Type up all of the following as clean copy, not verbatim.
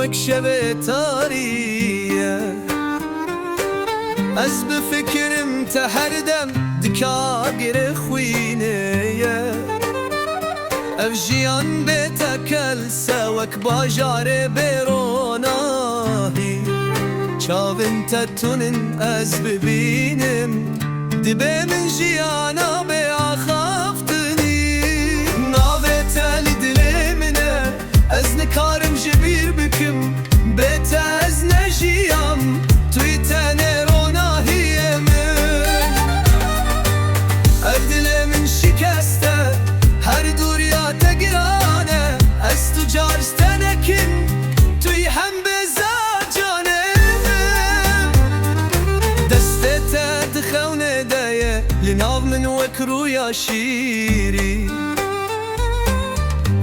وك شبه تاریه از بفکرم تا هر دم دکا گره خوینه اف جیان بیتا کلسا وک باجار بیروناهی چاون تا تونن از ببینم دبه من جیانا بی آخافتنی ناوه تالی دلی منه از نکارم جبیر بکم بیتا از نجیم توی تنه روناهی من اف دل من شکسته هر دوریا تگرانه از تو جارستنکن توی هم بزا جانم دسته تدخونه دایه لناو من وکرویا شیری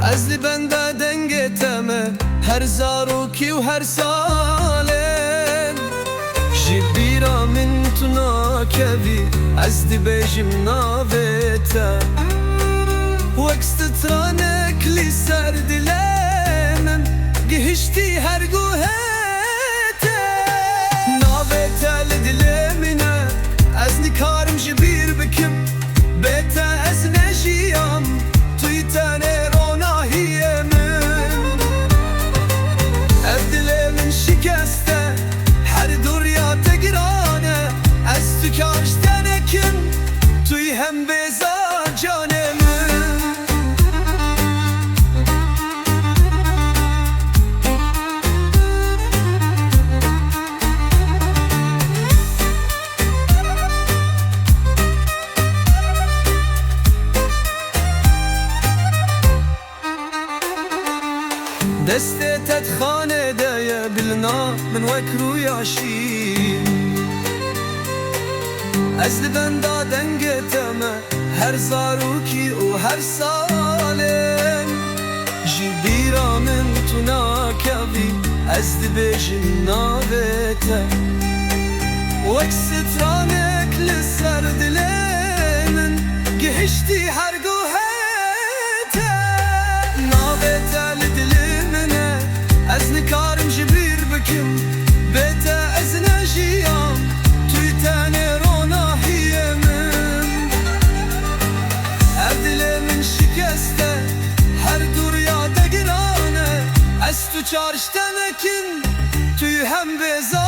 از لبنده دنگ تمه هر زاروکی و هر سالن جبیرا من تو ناکوی از دی بیجم ناویتا وکسترانک لی سر دلمم گهشتی هر گوهتا ناویتا لدلمینه از نکارم جبیر بکم بیتا از نجیم توی تنه روناهی من اف دل من شکسته هر دوریا تگرانه از تو کاشتنکن توی هم بزا جانم دسته تدخانه دایه بلنا من وکرویا شیر از لبنده دنگ تمه هر زاروکی و هر سالن جبیرا من تو ناکوی از دی بیجم ناویتا وکسترانک لسر دلمن گهشتی هر گوهتا ناویتا لدلمنه از نکارم جبیر بکم بیتا از نجیم توی تنه روناهی من اف دل من شکسته هر دوریا دگرانه از تو چارشتنکن توی هم بزا